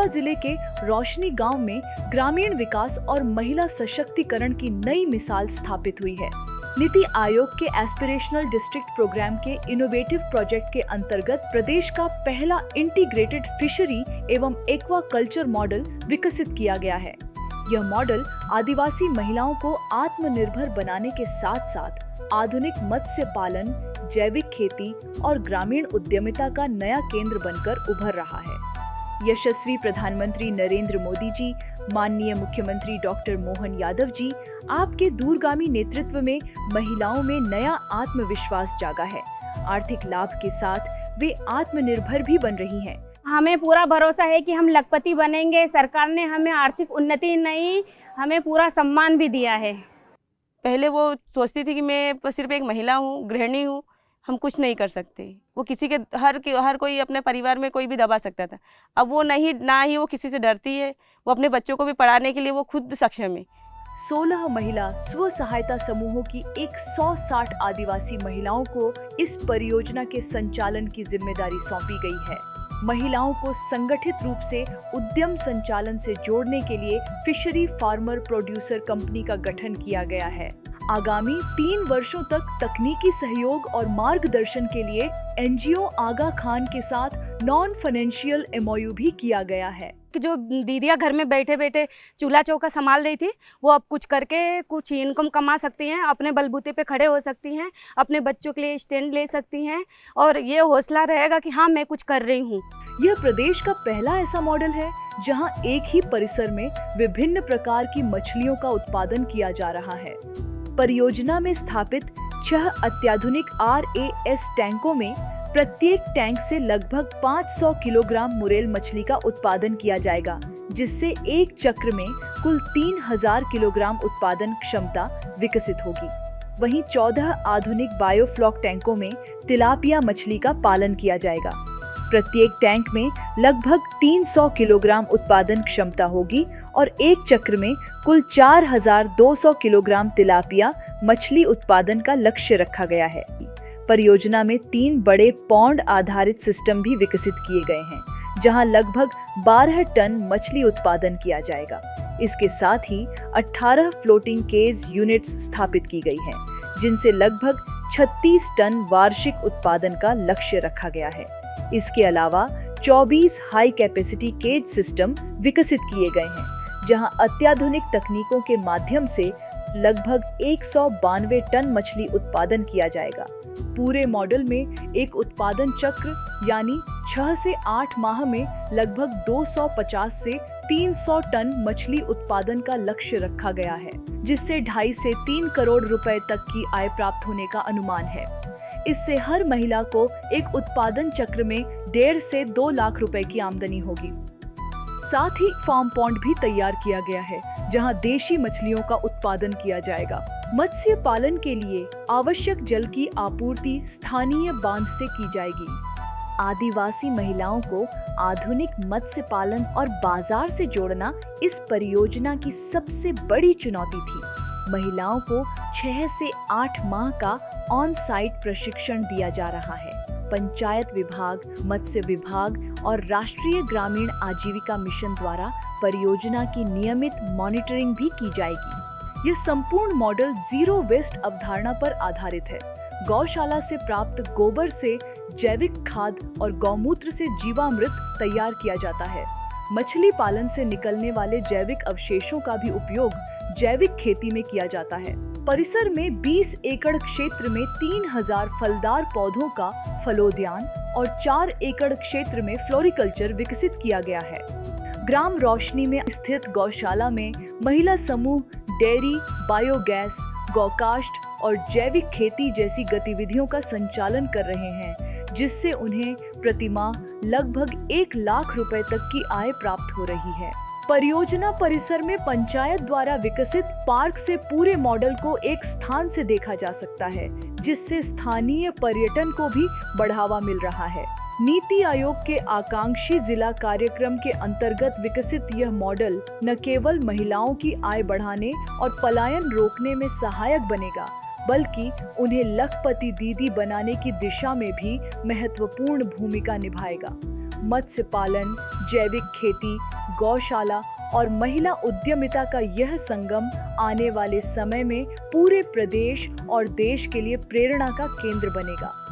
जिले के रोशनी गांव में ग्रामीण विकास और महिला सशक्तिकरण की नई मिसाल स्थापित हुई है। नीति आयोग के एस्पिरेशनल डिस्ट्रिक्ट प्रोग्राम के इनोवेटिव प्रोजेक्ट के अंतर्गत प्रदेश का पहला इंटीग्रेटेड फिशरी एवं एक्वा कल्चर मॉडल विकसित किया गया है। यह मॉडल आदिवासी महिलाओं को आत्मनिर्भर बनाने के साथ साथ आधुनिक मत्स्य पालन, जैविक खेती और ग्रामीण उद्यमिता का नया केंद्र बनकर उभर रहा है। यशस्वी प्रधानमंत्री नरेंद्र मोदी जी, माननीय मुख्यमंत्री डॉक्टर मोहन यादव जी, आपके दूरगामी नेतृत्व में महिलाओं में नया आत्मविश्वास जागा है। आर्थिक लाभ के साथ वे आत्मनिर्भर भी बन रही हैं। हमें पूरा भरोसा है कि हम लखपति बनेंगे। सरकार ने हमें आर्थिक उन्नति नहीं, हमें पूरा सम्मान भी दिया है। पहले वो सोचती थी कि मैं सिर्फ एक महिला हूँ, गृहिणी हूँ, हम कुछ नहीं कर सकते। वो किसी के हर कोई अपने परिवार में कोई भी दबा सकता था। अब वो नहीं, ना ही वो किसी से डरती है। वो अपने बच्चों को भी पढ़ाने के लिए वो खुद सक्षम है। 16 महिला स्व सहायता समूहों की 160 आदिवासी महिलाओं को इस परियोजना के संचालन की जिम्मेदारी सौंपी गई है। महिलाओं को संगठित रूप से उद्यम संचालन से जोड़ने के लिए फिशरी फार्मर प्रोड्यूसर कंपनी का गठन किया गया है। आगामी 3 वर्षों तक तकनीकी सहयोग और मार्गदर्शन के लिए एनजीओ आगा खान के साथ नॉन फाइनेंशियल एमओयू भी किया गया है। कि जो दीदियाँ घर में बैठे बैठे चूल्हा चौका संभाल रही थी, वो अब कुछ करके कुछ इनकम कमा सकती हैं, अपने बलबूते पे खड़े हो सकती हैं, अपने बच्चों के लिए स्टैंड ले सकती हैं और ये हौसला रहेगा कि हाँ, मैं कुछ कर रही हूँ। यह प्रदेश का पहला ऐसा मॉडल है जहां एक ही परिसर में विभिन्न प्रकार की मछलियों का उत्पादन किया जा रहा है। परियोजना में स्थापित 6 अत्याधुनिक RAS टैंकों में प्रत्येक टैंक से लगभग 500 किलोग्राम मुरेल मछली का उत्पादन किया जाएगा, जिससे एक चक्र में कुल 3000 किलोग्राम उत्पादन क्षमता विकसित होगी। वहीं 14 आधुनिक बायोफ्लॉक टैंकों में तिलापिया मछली का पालन किया जाएगा। प्रत्येक टैंक में लगभग 300 किलोग्राम उत्पादन क्षमता होगी और एक चक्र में कुल 4200 किलोग्राम तिलापिया मछली उत्पादन का लक्ष्य रखा गया है। परियोजना में 3 बड़े पॉन्ड आधारित सिस्टम भी विकसित किए गए हैं, जहां लगभग 12 टन मछली उत्पादन किया जाएगा। इसके साथ ही 18 फ्लोटिंग केज यूनिट्स स्थापित की गई हैं, जिनसे लगभग 36 टन वार्षिक उत्पादन का लक्ष्य रखा गया है। इसके अलावा 24 हाई कैपेसिटी केज सिस्टम विकसित किए गए हैं, जहां अत्याधुनिक तकनीकों के माध्यम से लगभग 192 टन मछली उत्पादन किया जाएगा। पूरे मॉडल में एक उत्पादन चक्र यानी 6 से 8 माह में लगभग 250 से 300 टन मछली उत्पादन का लक्ष्य रखा गया है, जिससे 2.5 से 3 करोड़ रुपए तक की आय प्राप्त होने का अनुमान है। इससे हर महिला को एक उत्पादन चक्र में 1.5 से 2 लाख रुपए की आमदनी होगी। साथ ही फार्म पॉन्ड भी तैयार किया गया है, जहां देशी मछलियों का उत्पादन किया जाएगा। मत्स्य पालन के लिए आवश्यक जल की आपूर्ति स्थानीय बांध से की जाएगी। आदिवासी महिलाओं को आधुनिक मत्स्य पालन और बाजार से जोड़ना इस परियोजना की सबसे बड़ी चुनौती थी। महिलाओं को 6 से 8 माह का ऑन साइट प्रशिक्षण दिया जा रहा है। पंचायत विभाग, मत्स्य विभाग और राष्ट्रीय ग्रामीण आजीविका मिशन द्वारा परियोजना की नियमित मॉनिटरिंग भी की जाएगी। यह संपूर्ण मॉडल जीरो वेस्ट अवधारणा पर आधारित है। गौशाला से प्राप्त गोबर से जैविक खाद और गौमूत्र से जीवामृत तैयार किया जाता है। मछली पालन से निकलने वाले जैविक अवशेषों का भी उपयोग जैविक खेती में किया जाता है। परिसर में 20 एकड़ क्षेत्र में 3000 फलदार पौधों का फलोद्यान और 4 एकड़ क्षेत्र में फ्लोरिकल्चर विकसित किया गया है। ग्राम रोशनी में स्थित गौशाला में महिला समूह डेयरी, बायोगैस, गौकाष्ठ और जैविक खेती जैसी गतिविधियों का संचालन कर रहे हैं, जिससे उन्हें प्रतिमाह लगभग 1 लाख रुपए तक की आय प्राप्त हो रही है। परियोजना परिसर में पंचायत द्वारा विकसित पार्क से पूरे मॉडल को एक स्थान से देखा जा सकता है, जिससे स्थानीय पर्यटन को भी बढ़ावा मिल रहा है। नीति आयोग के आकांक्षी जिला कार्यक्रम के अंतर्गत विकसित यह मॉडल न केवल महिलाओं की आय बढ़ाने और पलायन रोकने में सहायक बनेगा, बल्कि उन्हें लखपति दीदी बनाने की दिशा में भी महत्वपूर्ण भूमिका निभाएगा। मत्स्य पालन, जैविक खेती, गौशाला और महिला उद्यमिता का यह संगम आने वाले समय में पूरे प्रदेश और देश के लिए प्रेरणा का केंद्र बनेगा।